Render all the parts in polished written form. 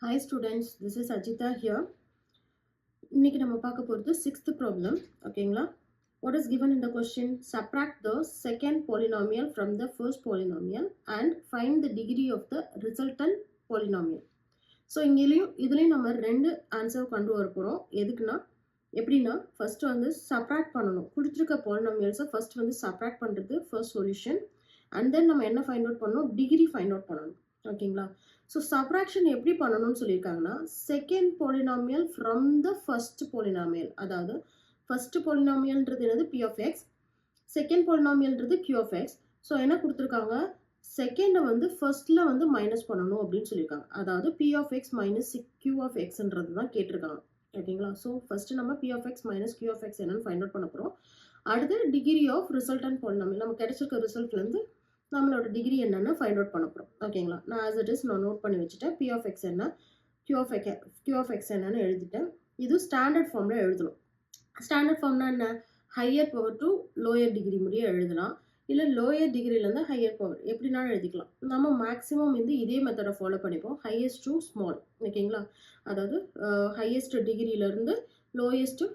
Hi students, this is Ajita here. இன்னைக்கு நம்ம பார்க்க போறது 6th problem. ஓகேங்களா? What is given in the question? Subtract the second polynomial from the first polynomial and find the degree of the resultant polynomial. So இதுலேயும் நம்ம ரெண்டு answer கொண்டு வர போகிறோம். எதுக்குன்னா எப்படின்னா ஃபர்ஸ்ட் வந்து சப்ராக்ட் பண்ணணும். கொடுத்துருக்க பாலினாமியல்ஸை ஃபர்ஸ்ட் வந்து சப்ராக்ட் பண்ணுறது ஃபர்ஸ்ட் சொல்யூஷன். அண்ட் தென் நம்ம என்ன ஃபைண்ட் அவுட் பண்ணணும், டிகிரி ஃபைண்ட் அவுட் பண்ணணும். ஓகேங்களா? ஸோ சப்ராக்ஷன் எப்படி பண்ணணும்னு சொல்லியிருக்காங்கன்னா second polynomial from the first polynomial, அதாவது ஃபர்ஸ்ட் பாலினாமியல்ன்றது என்னது பி ஆஃப் எக்ஸ், செகண்ட் பாலினாமியல்ன்றது கியூ ஆஃப் எக்ஸ். ஸோ என்ன கொடுத்துருக்காங்க, செகண்டை வந்து ஃபர்ஸ்ட்ல வந்து மைனஸ் பண்ணணும் அப்படின்னு சொல்லியிருக்காங்க. அதாவது P of X minus Q of எக்ஸ்ன்றது தான் கேட்டிருக்காங்க. ஓகேங்களா? ஸோ ஃபர்ஸ்ட் நம்ம P of X minus Q of X என்னன்னு ஃபைண்ட் அவுட் பண்ண போகிறோம். அடுத்து டிகிரி ஆஃப் ரிசல்டன்ட் பாலினாமியல், நம்ம கிடைச்சிருக்க ரிசல்ட்லேருந்து நம்மளோட டிகிரி என்னன்னு ஃபைண்ட் அவுட் பண்ண போகிறோம். ஓகேங்களா? நான் ஆஸ் இட் இஸ் நான் நோட் பண்ணி வச்சுட்டேன். பி ஆஃப் எக்ஸ் என்ன, கியூ ஆஃப் எக்ஸ் என்னன்னு எழுதிட்டேன். இது ஸ்டாண்டர்ட் ஃபார்மில் எழுதணும். ஸ்டாண்டர்ட் ஃபார்ம்னா என்ன, higher power to lower degree முடிய எழுதலாம், இல்லை லோயர் டிகிரிலேருந்து ஹையர் பவர் எப்படினாலும் எழுதிக்கலாம். நம்ம மேக்ஸிமம் வந்து இதே மெத்தடை ஃபாலோ பண்ணிப்போம், ஹையஸ்ட் டு ஸ்மால். ஓகேங்களா? அதாவது ஹையஸ்ட் டிகிரியிலேருந்து லோயஸ்ட்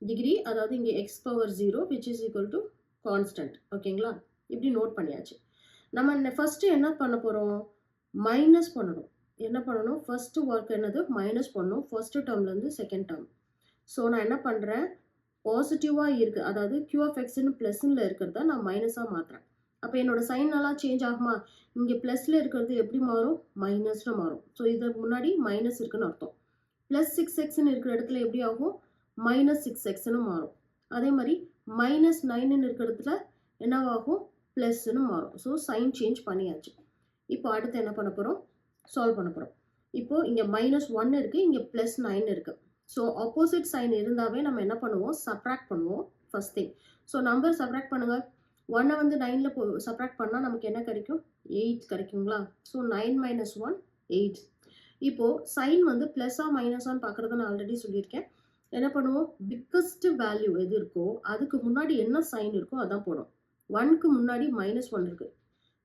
டிகிரி, அதாவது இங்கே X power 0 which is equal to constant. ஓகேங்களா? இப்படி நோட் பண்ணியாச்சு. நம்ம ஃபஸ்ட்டு என்ன பண்ண போகிறோம், மைனஸ் பண்ணணும். என்ன பண்ணணும், ஃபஸ்ட்டு ஒர்க் என்னது, மைனஸ் பண்ணணும் ஃபர்ஸ்ட் டேர்ம்லேருந்து செகண்ட் டேர்ம். ஸோ நான் என்ன பண்ணுறேன், பாசிட்டிவாக இருக்குது, அதாவது கியூ ஆஃப் எக்ஸ்னு ப்ளஸ்ஸில் இருக்கிறத நான் மைனஸாக மாற்றுறேன். அப்போ என்னோட சைன் நல்லா சேஞ்ச் ஆகுமா, இங்கே ப்ளஸில் இருக்கிறது எப்படி மாறும், மைனஸ்னு மாறும். ஸோ இதுக்கு முன்னாடி மைனஸ் இருக்குன்னு அர்த்தம். ப்ளஸ் 6x இருக்கிற இடத்துல எப்படி ஆகும், மைனஸ் 6xன்னு மாறும். அதே மாதிரி மைனஸ் 9 இருக்கிற இடத்துல என்னவாகும், ப்ளஸ்ன்னு மாறும். ஸோ சைன் சேஞ்ச் பண்ணியாச்சு. இப்போ அடுத்து என்ன பண்ண போகிறோம், சால்வ் பண்ண போகிறோம். இப்போ இங்கே -1 இருக்குது, இங்கே +9 இருக்குது. ஸோ ஆப்போசிட் சைன் இருந்தாவே நம்ம என்ன பண்ணுவோம், சப்ராக்ட் பண்ணுவோம் first thing. So number subtract பண்ணுங்கள். 1 வந்து 9ல் சப்ராக்ட் பண்ணால் நமக்கு என்ன கிடைக்கும், 8 கிடைக்குங்களா? ஸோ 9 - 1 8. இப்போது சைன் வந்து ப்ளஸ்ஸாக மைனஸான்னு பார்க்குறத நான் ஆல்ரெடி சொல்லியிருக்கேன். என்ன பண்ணுவோம், பிக்கஸ்ட் வேல்யூ எது இருக்கோ அதுக்கு முன்னாடி என்ன சைன் இருக்கோ அதான் போடும். 1க்கு முன்னாடி -1 இருக்குது,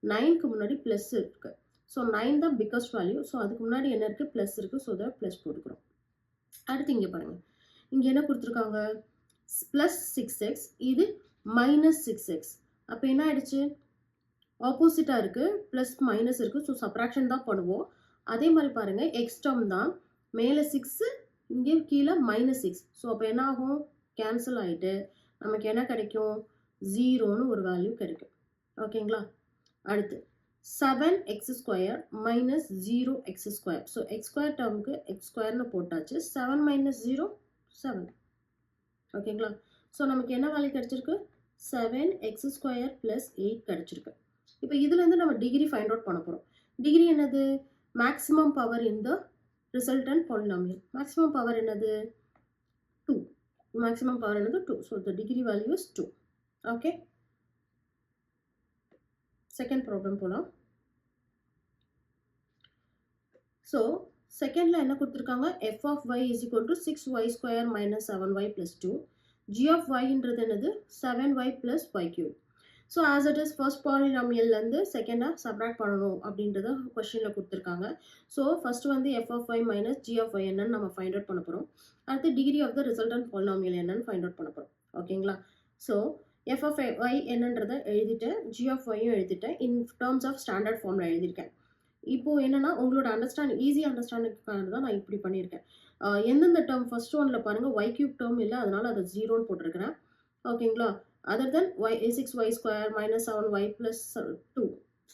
9க்கு முன்னாடி ப்ளஸ் இருக்குது. ஸோ 9 தான் பிக்கஸ்ட் வேல்யூ. ஸோ அதுக்கு முன்னாடி என்ன இருக்குது, ப்ளஸ் இருக்குது. ஸோ அதை ப்ளஸ் போட்டுக்கிறோம். அடுத்து இங்கே பாருங்கள், இங்கே என்ன கொடுத்துருக்காங்க, +6x, இது -6x. அப்போ என்ன ஆயிடுச்சு, ஆப்போசிட்டாக இருக்குது, ப்ளஸ் மைனஸ் இருக்குது. ஸோ சப்ராக்ஷன் தான் பண்ணுவோம். அதே மாதிரி பாருங்கள், எக்ஸ் டேர்ம் தான், மேலே 6, இங்கே கீழே -6. ஸோ அப்போ என்ன ஆகும், கேன்சல் ஆகிட்டு நமக்கு என்ன கிடைக்கும், 0ன்னு ஒரு வேல்யூ கிடைக்கும். ஓகேங்களா? அடுத்து 7x² - 0x². ஸோ x² டேர்முக்கு x²ன்னு போட்டாச்சு. 7 - 0 7. ஓகேங்களா? ஸோ நமக்கு என்ன வேல்யூ கிடைச்சிருக்கு, 7x² + 8 கிடைச்சிருக்கு. இப்போ இதுலேருந்து நம்ம டிகிரி ஃபைண்ட் அவுட் பண்ண போகிறோம். டிகிரி என்னது, மேக்ஸிமம் பவர் இன் த ரிசல்டன்ட் பாலினாமியல். மேக்ஸிமம் பவர் என்னது, 2. மேக்ஸிமம் பவர் என்னது 2. So the degree value is 2. Okay, second problem போகலாம். ஸோ செகண்டில் என்ன கொடுத்துருக்காங்க, f of y is equal to 6y² - 7y + 2. g of y-ன்றது என்னது, 7y + y³. So as it is first பாலினாமியல்லேருந்து செகண்டாக subtract பண்ணணும் அப்படின்றத கொஸ்டினில் கொடுத்துருக்காங்க. ஸோ ஃபஸ்ட்டு வந்து f of y - g of y என்னன்னு நம்ம ஃபைண்ட் அவுட் பண்ண போகிறோம். அடுத்து degree of the resultant polynomial என்னன்னு ஃபைண்ட் அவுட் பண்ண போகிறோம். ஓகேங்களா? ஸோ f of y என்னன்றதை எழுதிட்டேன், g of y-யும் எழுதிட்டேன், இன் டேர்ம்ஸ் ஆஃப் ஸ்டாண்டர்ட் ஃபார்மில் எழுதியிருக்கேன். இப்போது என்னென்னா உங்களோட ஈஸி அண்டர்ஸ்டாண்டிங்காக தான் நான் இப்படி பண்ணியிருக்கேன். எந்தெந்த டேர்ம் ஃபர்ஸ்ட் ஒன்றில் பாருங்கள், y³ டேர்ம் இல்லை, அதனால் அதை 0ன்னு போட்டிருக்கிறேன். ஓகேங்களா? Other then 6y² - 7y + 2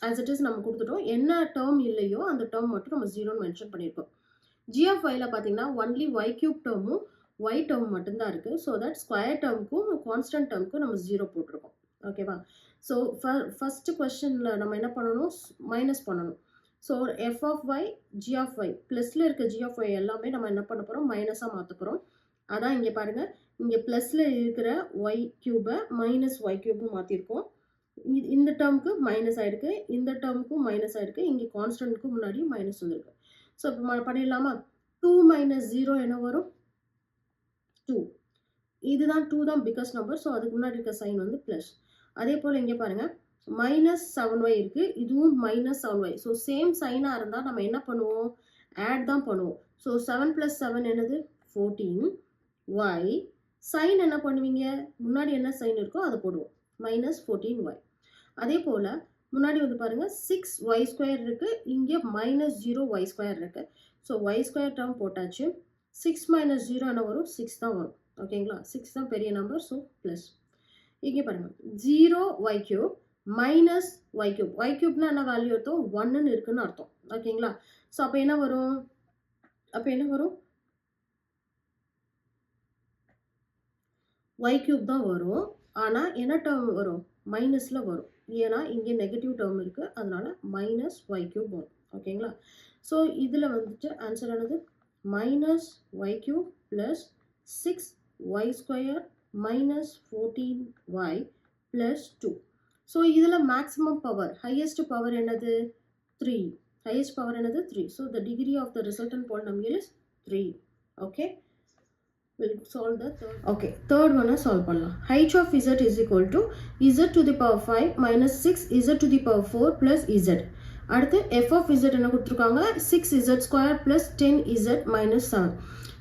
as it is நம்ம கொடுத்துட்டோம். என்ன டேர்ம் இல்லையோ அந்த டேர்ம் மட்டும் நம்ம 0ன்னு மென்ஷன் பண்ணியிருக்கோம். g of y-ல பார்த்தீங்கன்னா ஒன்லி y³ டேர்மும் y டேர்ம் மட்டும்தான் இருக்குது. ஸோ தட் ஸ்கொயர் டேர்முக்கும் கான்ஸ்டன்ட் டேர்முக்கும் நம்ம 0 போட்டிருக்கோம். ஓகேவா? ஸோ ஃபர்ஸ்ட் கொஸ்டினில் நம்ம என்ன பண்ணணும், மைனஸ் பண்ணணும். So f of y, g of y, ப்ளஸில் இருக்க g of y எல்லாமே நம்ம என்ன பண்ண போகிறோம், மைனஸாக மாற்ற போகிறோம். அதான் இங்கே பாருங்கள், இங்கே ப்ளஸில் இருக்கிற y³ -y³ மாற்றிருக்கோம். இந்த டேர்முக்கு மைனஸ் ஆகிருக்கு, இந்த டேர்முக்கும் மைனஸ் ஆகிருக்கு, இங்கே கான்ஸ்டன்ட்டுக்கு முன்னாடி மைனஸ் வந்துருக்கு. ஸோ இப்போ பண்ணிடலாமா, 2 - 0 என்ன வரும், 2. இதுதான் 2 தான் பிக்கஸ்ட் நம்பர். ஸோ அதுக்கு முன்னாடி இருக்க சைன் வந்து ப்ளஸ். அதே போல் இங்கே பாருங்கள், -7y இருக்குது, இதுவும் -7y. ஸோ சேம் சைனாக இருந்தால் நம்ம என்ன பண்ணுவோம், ஆட் தான் பண்ணுவோம். ஸோ 7 + 7 என்னது 14 y. சைன் என்ன பண்ணுவீங்க, முன்னாடி என்ன சைன் இருக்கோ அதை போடுவோம், -14y. அதே போல் முன்னாடி வந்து பாருங்கள் 6y² இருக்குது, இங்கே -0y² இருக்குது. ஸோ y² டேர்ம் போட்டாச்சு. 6 - 0 என்ன வரும், 6 தான் வரும். ஓகேங்களா, 6 தான் பெரிய நம்பர். ஸோ ப்ளஸ் இங்கே பாருங்கள் 0y³ -y³. y³ என்ன வேல்யூ அர்த்தம், 1ன்னு இருக்குன்னு அர்த்தம். ஓகேங்களா, ஸோ அப்போ என்ன வரும், y³ தான் வரும். ஆனால் என்ன டேர்ம் வரும், மைனஸில் வரும். ஏன்னா இங்கே நெகட்டிவ் டேர்ம் இருக்குது, அதனால -y³ வரும். ஓகேங்களா, ஸோ இதில் வந்துட்டு ஆன்சர் ஆனது -y³ + 6y² -14y + 2. ஸோ இதில் மேக்ஸிமம் பவர், ஹையஸ்ட் பவர் என்னது 3. ஹையஸ்ட் பவர் என்னது 3. So the degree of the resultant polynomial is 3. Okay, we'll solve the third. Okay, third one solve பண்ணலாம். h of z is equal to z to the power 5 minus 6 z to the power 4 plus z. அடுத்து f of z என்ன கொடுத்துருக்காங்க, 6z² plus 10z minus 7.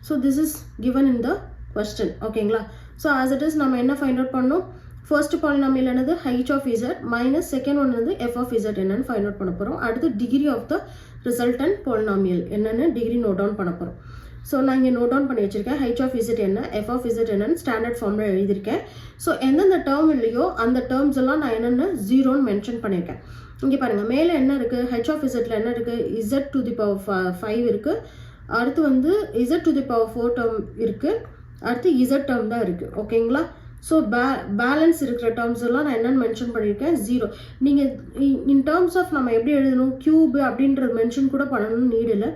so this is given in the question. ஓகேங்களா, so as it is நம்ம என்ன find out பண்ணணும், first polynomial என்னது h of z minus second one என்னது f of z என்னன்னு find out பண்ண போகிறோம். அடுத்து degree of the resultant polynomial என்னன்னு degree note down பண்ண போகிறோம். ஸோ நான் இங்கே நோட் டவுன் பண்ணி வச்சுருக்கேன், h of z என்ன, f of z என்னன்னு ஸ்டாண்டர்ட் ஃபார்மில் எழுதியிருக்கேன். ஸோ எந்தெந்த டேர்ம் இல்லையோ அந்த டேர்ம்ஸ் எல்லாம் நான் என்னென்ன 0ன்னு மென்ஷன் பண்ணியிருக்கேன். இங்கே பாருங்கள், மேலே என்ன இருக்குது, h of zல என்ன இருக்குது, z to the power 5 இருக்குது. அடுத்து வந்து z to the power 4 term இருக்குது. அடுத்து z டேர்ம் தான் இருக்குது. ஓகேங்களா, ஸோ பேலன்ஸ் இருக்கிற டேர்ம்ஸ் எல்லாம் நான் என்னென்னு மென்ஷன் பண்ணியிருக்கேன் 0. நீங்கள் இன் டேர்ம்ஸ் ஆஃப் நம்ம எப்படி எழுதணும், கியூப் அப்படின்றது மென்ஷன் கூட பண்ணணும்னு நீட் இல்லை.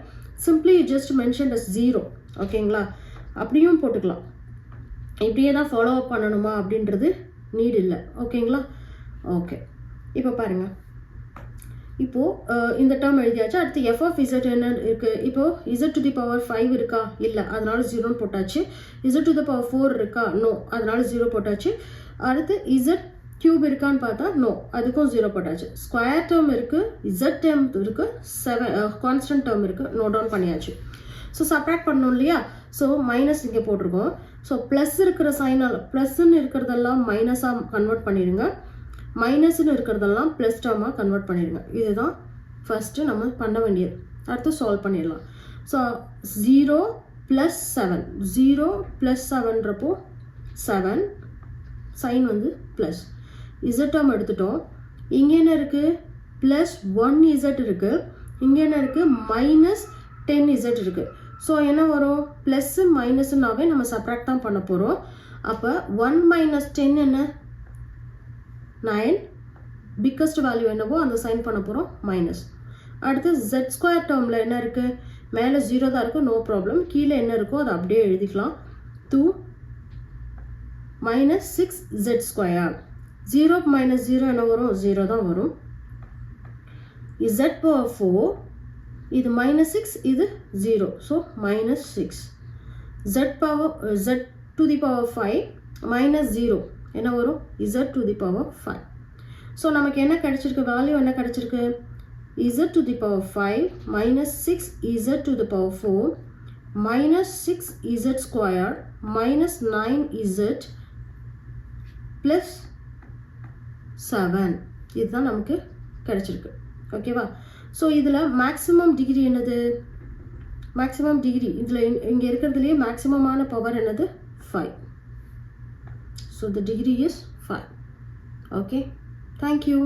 Simply just mention as 0. ஓகேங்களா, அப்படியும் போட்டுக்கலாம். இப்படியே தான் ஃபாலோ அப் பண்ணணுமா அப்படின்றது நீட் இல்லை. ஓகேங்களா, ஓகே. இப்போ பாருங்கள், இப்போது இந்த டேர்ம் எழுதியாச்சு. அடுத்து f of z என்ன இருக்குது, இப்போது z to the power 5 இருக்கா, இல்லை, அதனால 0ன்னு போட்டாச்சு. z to the power 4 இருக்கா, நோ, அதனால 0 போட்டாச்சு. அடுத்து z கியூப் இருக்கான்னு பார்த்தா நோ, அதுக்கும் 0 போட்டாச்சு. ஸ்கொயர் டேர்ம் இருக்குது, z டேர்ம் இருக்குது, 7 கான்ஸ்டன்ட் டேர்ம் இருக்குது, நோட் டவுன் பண்ணியாச்சு. ஸோ சப்ராக்ட் பண்ணணும் இல்லையா, ஸோ மைனஸ் இங்கே போட்டிருக்கோம். ஸோ ப்ளஸ் இருக்கிற சைனால், ப்ளஸ்ன்னு இருக்கிறதெல்லாம் மைனஸாக கன்வெர்ட் பண்ணிடுங்க, மைனஸ்ன்னு இருக்கிறதெல்லாம் ப்ளஸ் டேர்மாக கன்வெர்ட் பண்ணிடுங்க. இதுதான் ஃபஸ்ட்டு நம்ம பண்ண வேண்டியது. அடுத்து சால்வ் பண்ணிடலாம். ஸோ 0 + 7, 0 + 7ன்றப்போ 7, சைன் வந்து ப்ளஸ், z டேர்ம் எடுத்துட்டோம். இங்கே என்ன இருக்குது, +1z இருக்குது. இங்கே என்ன இருக்குது, -10z இருக்குது. ஸோ என்ன வரும், ப்ளஸ்ஸு மைனஸ்னாவே நம்ம சப்ராக்ட் தான் பண்ண போகிறோம். அப்போ 1 - 10 என்ன, 9. பிக்கஸ்ட் வேல்யூ என்னவோ அந்த சைன் பண்ண போகிறோம் மைனஸ். அடுத்து z² டேர்மில் என்ன இருக்குது, மேலே 0 தான் இருக்குது, நோ ப்ராப்ளம். கீழே என்ன இருக்கோ அதை அப்படியே எழுதிக்கலாம். 2 - 6z². 0 - 0 என்ன வரும், 0 தான் வரும். z⁴, இது -6, இது 0, so -6. z to the power 5 -0 என்ன வரும், z to the power 5. So நமக்கு என்ன கிடைச்சிருக்கு, வேல்யூ என்ன கிடைச்சிருக்கு, z to the power 5 -6 z to the power 4 -6z² -9z + 7. இதுதான் நமக்கு கிடைச்சிருக்கு. ஓகேவா, ஸோ இதில் மேக்ஸிமம் டிகிரி என்னது, மேக்ஸிமம் டிகிரி இதில் இங்கே இருக்கிறதுலேயே மேக்ஸிமமான பவர் என்னது 5. So the degree is 5. Okay, thank you.